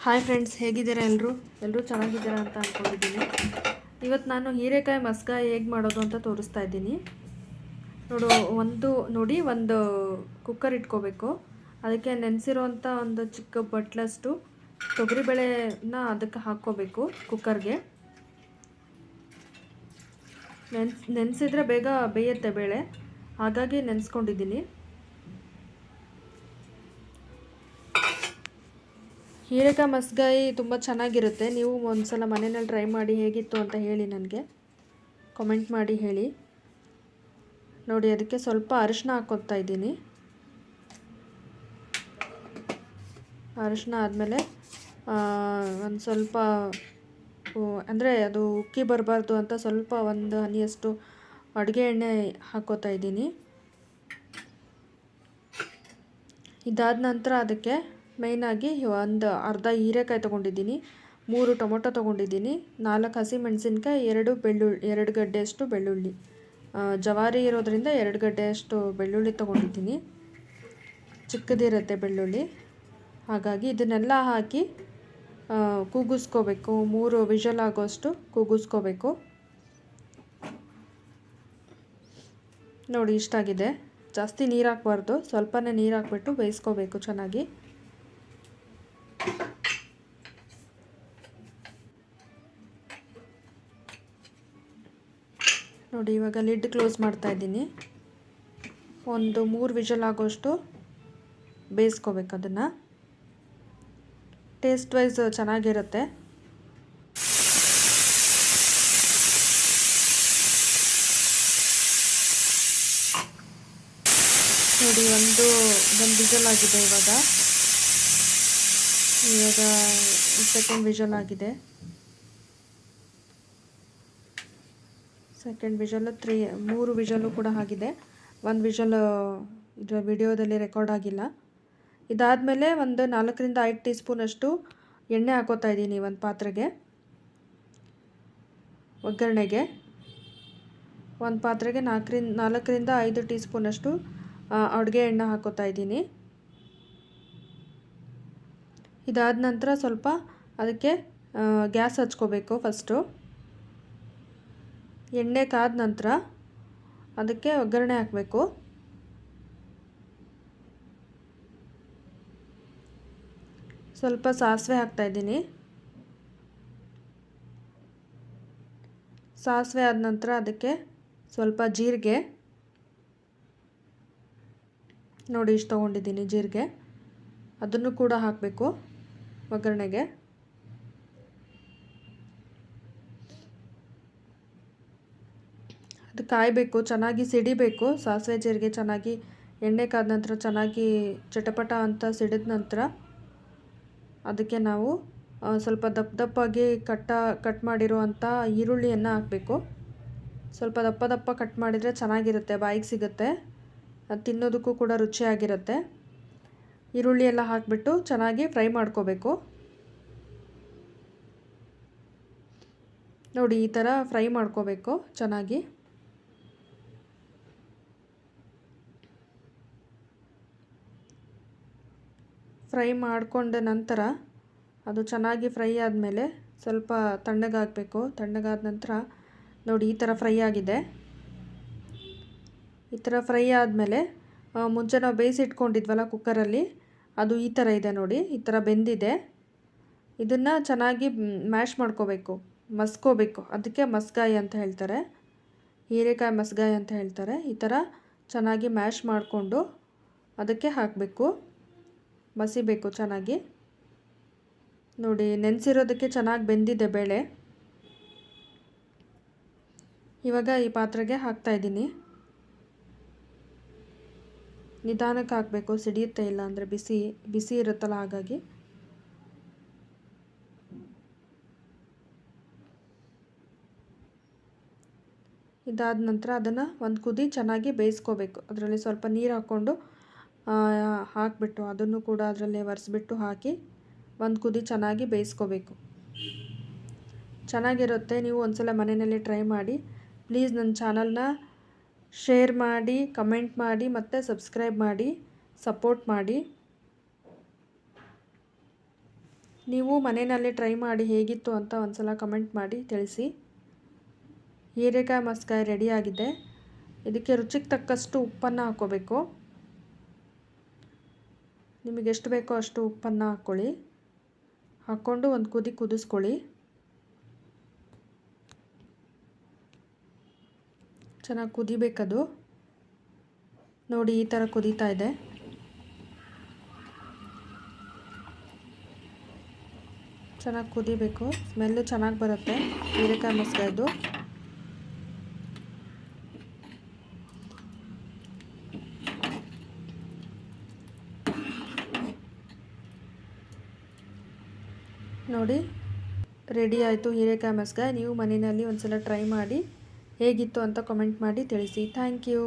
Hi friends, ಹೇಗಿದ್ದೀರಾ ಎಲ್ಲರೂ ಚೆನ್ನಾಗಿದ್ದೀರಾ ಅಂತ ಅಂದ್ಕೊಂಡಿದ್ದೀನಿ. ಇವತ್ತು ನಾನು ಹೀರೆಕಾಯಿ ಮಸ್ಕಾಯಿ ಹೇಗೆ ಮಾಡೋದು ಅಂತ ತೋರಿಸ್ತಾ ಇದ್ದೀನಿ. ಒಂದು ಕುಕ್ಕರ್ ಇಟ್ಕೋಬೇಕು. ಅದಕ್ಕೆ ನೆನೆಸಿರೋಂಥ ಒಂದು ಚಿಕ್ಕ ಬಟ್ಲಷ್ಟು ತೊಗರಿಬೇಳೆನ ಅದಕ್ಕೆ ಹಾಕ್ಕೋಬೇಕು. ಕುಕ್ಕರ್ಗೆ ನೆನೆಸಿದ್ರೆ ಬೇಗ ಬೇಯುತ್ತೆ ಬೇಳೆ, ಹಾಗಾಗಿ ನೆನೆಸ್ಕೊಂಡಿದ್ದೀನಿ. ಹೀರೆಕಾಯಿ ಮಸ್ಕಾಯಿ ತುಂಬ ಚೆನ್ನಾಗಿರುತ್ತೆ. ನೀವು ಒಂದ್ಸಲ ಮನೆಯಲ್ಲಿ ಟ್ರೈ ಮಾಡಿ ಹೇಗಿತ್ತು ಅಂತ ಹೇಳಿ ನನಗೆ ಕಾಮೆಂಟ್ ಮಾಡಿ ಹೇಳಿ. ನೋಡಿ, ಅದಕ್ಕೆ ಸ್ವಲ್ಪ ಅರಿಶಿನ ಹಾಕ್ಕೊತಾ ಇದ್ದೀನಿ. ಅರಿಶಿನ ಆದಮೇಲೆ ಒಂದು ಸ್ವಲ್ಪ ಅಂದರೆ ಅದು ಉಕ್ಕಿ ಬರಬಾರ್ದು ಅಂತ ಸ್ವಲ್ಪ ಒಂದು ಹನಿಯಷ್ಟು ಅಡುಗೆ ಎಣ್ಣೆ ಹಾಕ್ಕೋತಾ ಇದ್ದೀನಿ. ಇದಾದ ನಂತರ ಅದಕ್ಕೆ ಮೇಯ್ನಾಗಿ ಒಂದು ಅರ್ಧ ಹೀರೆಕಾಯಿ ತೊಗೊಂಡಿದ್ದೀನಿ, 3 ಟೊಮೊಟೊ ತೊಗೊಂಡಿದ್ದೀನಿ, 4 ಹಸಿಮೆಣಸಿನ್ಕಾಯಿ, 2 ಗಡ್ಡೆಯಷ್ಟು ಬೆಳ್ಳುಳ್ಳಿ. ಜವಾರಿ ಇರೋದ್ರಿಂದ 2 ಗಡ್ಡೆಯಷ್ಟು ಬೆಳ್ಳುಳ್ಳಿ ತೊಗೊಂಡಿದ್ದೀನಿ. ಚಿಕ್ಕದಿರುತ್ತೆ ಬೆಳ್ಳುಳ್ಳಿ, ಹಾಗಾಗಿ ಇದನ್ನೆಲ್ಲ ಹಾಕಿ ಕೂಗಿಸ್ಕೋಬೇಕು. 3 ವಿಷಲ್ ಆಗೋಷ್ಟು ಕೂಗಿಸ್ಕೋಬೇಕು. ನೋಡಿ, ಇಷ್ಟಾಗಿದೆ. ಜಾಸ್ತಿ ನೀರು ಹಾಕಬಾರ್ದು, ಸ್ವಲ್ಪನೇ ನೀರು ಹಾಕ್ಬಿಟ್ಟು ಬೇಯಿಸ್ಕೋಬೇಕು ಚೆನ್ನಾಗಿ. ನೋಡಿ, ಇವಾಗ ಲಿಡ್ ಕ್ಲೋಸ್ ಮಾಡ್ತಾ ಇದ್ದೀನಿ. ಒಂದು 3 ವಿಷಲ್ ಆಗೋಷ್ಟು ಬೇಯಿಸ್ಕೋಬೇಕು. ಅದನ್ನು ಟೇಸ್ಟ್ ವೈಸ್ ಚೆನ್ನಾಗಿರುತ್ತೆ. ನೋಡಿ, ಒಂದು ವಿಷಲ್ ಆಗಿದೆ. ಇವಾಗ ಸೆಕೆಂಡ್ ವಿಷಲ್ ಆಗಿದೆ. ಸೆಕೆಂಡ್ ವಿಷಲ್ 3 ವಿಷಲು ಕೂಡ ಆಗಿದೆ. 1 ವಿಷಲ್ ಇದರ ವಿಡಿಯೋದಲ್ಲಿ ರೆಕಾರ್ಡ್ ಆಗಿಲ್ಲ. ಇದಾದಮೇಲೆ ಒಂದು 4 ರಿಂದ 5 ಟೀ ಸ್ಪೂನಷ್ಟು ಎಣ್ಣೆ ಹಾಕೋತಾ ಇದ್ದೀನಿ ಒಂದು ಪಾತ್ರೆಗೆ. ಒಗ್ಗರಣೆಗೆ ಒಂದು ಪಾತ್ರೆಗೆ 4 ರಿಂದ 5 ಟೀ ಸ್ಪೂನಷ್ಟು ಅಡುಗೆ ಎಣ್ಣೆ ಹಾಕೋತಾ ಇದ್ದೀನಿ. ಇದಾದ ನಂತರ ಸ್ವಲ್ಪ ಅದಕ್ಕೆ ಗ್ಯಾಸ್ ಹಚ್ಕೋಬೇಕು. ಫಸ್ಟು ಎಣ್ಣೆ ಕಾದ ನಂತರ ಅದಕ್ಕೆ ಒಗ್ಗರಣೆ ಹಾಕಬೇಕು. ಸ್ವಲ್ಪ ಸಾಸಿವೆ ಹಾಕ್ತಾಯಿದ್ದೀನಿ. ಸಾಸಿವೆ ಆದ ನಂತರ ಅದಕ್ಕೆ ಸ್ವಲ್ಪ ಜೀರಿಗೆ, ನೋಡಿ ಇಷ್ಟು ತೊಗೊಂಡಿದ್ದೀನಿ ಜೀರಿಗೆ, ಅದನ್ನು ಕೂಡ ಹಾಕಬೇಕು ಒಗ್ಗರಣೆಗೆ. ಅದು ಕಾಯಬೇಕು, ಚೆನ್ನಾಗಿ ಸಿಡಿಬೇಕು. ಸಾಸಿವೆ ಜೀರಿಗೆ ಚೆನ್ನಾಗಿ ಎಣ್ಣೆ ಕಾದ ನಂತರ ಚೆನ್ನಾಗಿ ಚಟಪಟ ಅಂತ ಸಿಡಿದ ನಂತರ ಅದಕ್ಕೆ ನಾವು ಸ್ವಲ್ಪ ದಪ್ಪಾಗಿ ಕಟ್ ಮಾಡಿರುವಂಥ ಈರುಳ್ಳಿಯನ್ನು ಹಾಕಬೇಕು. ಸ್ವಲ್ಪ ದಪ್ಪ ಕಟ್ ಮಾಡಿದರೆ ಚೆನ್ನಾಗಿರುತ್ತೆ, ಬಾಯಿಗೆ ಸಿಗುತ್ತೆ, ಅದು ತಿನ್ನೋದಕ್ಕೂ ಕೂಡ ರುಚಿಯಾಗಿರುತ್ತೆ. ಈರುಳ್ಳಿ ಎಲ್ಲ ಹಾಕಿಬಿಟ್ಟು ಚೆನ್ನಾಗಿ ಫ್ರೈ ಮಾಡ್ಕೋಬೇಕು. ನೋಡಿ, ಈ ಥರ ಫ್ರೈ ಮಾಡ್ಕೋಬೇಕು ಚೆನ್ನಾಗಿ. ಫ್ರೈ ಮಾಡಿಕೊಂಡ ನಂತರ ಅದು ಚೆನ್ನಾಗಿ ಫ್ರೈ ಆದಮೇಲೆ ಸ್ವಲ್ಪ ತಣ್ಣಗಾಗಬೇಕು. ತಣ್ಣಗಾದ ನಂತರ ನೋಡಿ, ಈ ಥರ ಫ್ರೈ ಆಗಿದೆ. ಈ ಥರ ಫ್ರೈ ಆದಮೇಲೆ ಮುಂಚೆ ನಾವು ಬೇಯಿಸಿಟ್ಕೊಂಡಿದ್ವಲ್ಲ ಕುಕ್ಕರಲ್ಲಿ, ಅದು ಈ ಥರ ಇದೆ ನೋಡಿ, ಈ ಥರ ಬೆಂದಿದೆ. ಇದನ್ನು ಚೆನ್ನಾಗಿ ಮ್ಯಾಶ್ ಮಾಡ್ಕೋಬೇಕು, ಮಸ್ಕೋಬೇಕು. ಅದಕ್ಕೆ ಮಸ್ಕಾಯಿ ಅಂತ ಹೇಳ್ತಾರೆ, ಹೀರೆಕಾಯಿ ಮಸ್ಕಾಯಿ ಅಂತ ಹೇಳ್ತಾರೆ. ಈ ಥರ ಚೆನ್ನಾಗಿ ಮ್ಯಾಶ್ ಮಾಡಿಕೊಂಡು ಅದಕ್ಕೆ ಹಾಕಬೇಕು, ಮಸಿಬೇಕು ಚೆನ್ನಾಗಿ. ನೋಡಿ, ನೆನೆಸಿರೋದಕ್ಕೆ ಚೆನ್ನಾಗಿ ಬೆಂದಿದೆ ಬೇಳೆ. ಇವಾಗ ಈ ಪಾತ್ರೆಗೆ ಹಾಕ್ತಾಯಿದ್ದೀನಿ. ನಿಧಾನಕ್ಕೆ ಹಾಕಬೇಕು, ಸಿಡಿಯುತ್ತೆ, ಇಲ್ಲ ಅಂದರೆ ಬಿಸಿ ಇರುತ್ತಲ್ಲ, ಹಾಗಾಗಿ. ಇದಾದ ನಂತರ ಅದನ್ನು ಒಂದು ಕುದಿ ಚೆನ್ನಾಗಿ ಬೇಯಿಸ್ಕೋಬೇಕು. ಅದರಲ್ಲಿ ಸ್ವಲ್ಪ ನೀರು ಹಾಕ್ಕೊಂಡು ಹಾಕಿಬಿಟ್ಟು ಅದನ್ನು ಕೂಡ ಅದರಲ್ಲೇ ಒರೆಸ್ಬಿಟ್ಟು ಹಾಕಿ ಒಂದು ಕುದಿ ಚೆನ್ನಾಗಿ ಬೇಯಿಸ್ಕೋಬೇಕು. ಚೆನ್ನಾಗಿರುತ್ತೆ. ನೀವು ಒಂದ್ಸಲ ಮನೆಯಲ್ಲಿ ಟ್ರೈ ಮಾಡಿ. ಪ್ಲೀಸ್ ನನ್ನ ಚಾನಲ್ನ ಶೇರ್ ಮಾಡಿ, ಕಮೆಂಟ್ ಮಾಡಿ ಮತ್ತು ಸಬ್ಸ್ಕ್ರೈಬ್ ಮಾಡಿ, ಸಪೋರ್ಟ್ ಮಾಡಿ. ನೀವು ಮನೆಯಲ್ಲಿ ಟ್ರೈ ಮಾಡಿ ಹೇಗಿತ್ತು ಅಂತ ಒಂದ್ಸಲ ಕಮೆಂಟ್ ಮಾಡಿ ತಿಳಿಸಿ. ಹೀರೆಕಾಯಿ ಮಸ್ಕಾಯಿ ರೆಡಿಯಾಗಿದೆ. ಇದಕ್ಕೆ ರುಚಿಗೆ ತಕ್ಕಷ್ಟು ಉಪ್ಪನ್ನು ಹಾಕ್ಕೋಬೇಕು. ನಿಮಗೆ ಎಷ್ಟು ಬೇಕೋ ಅಷ್ಟು ಉಪ್ಪನ್ನು ಹಾಕ್ಕೊಳ್ಳಿ. ಹಾಕ್ಕೊಂಡು ಒಂದು ಕುದಿ ಕುದಿಸ್ಕೊಳ್ಳಿ. ಚೆನ್ನಾಗಿ ಕುದಿಬೇಕದು. ನೋಡಿ ಈ ಥರ ಕುದೀತಾ ಇದೆ. ಚೆನ್ನಾಗಿ ಕುದಿಬೇಕು. ಸ್ಮೆಲ್ಲು ಚೆನ್ನಾಗಿ ಬರುತ್ತೆ ಹೀರೆಕಾಯಿ ಮಸ್ಕಾಯ್ದು. ನೋಡಿ ರೆಡಿ ಆಯಿತು ಹೀರೆಕಾಯಿ ಮಸ್ಕಾಯಿ. ನೀವು ಮನೆಯಲ್ಲಿ ಒಂದ್ಸಲ ಟ್ರೈ ಮಾಡಿ ಹೇಗಿತ್ತು ಅಂತ ಕಮೆಂಟ್ ಮಾಡಿ ತಿಳಿಸಿ. Thank you.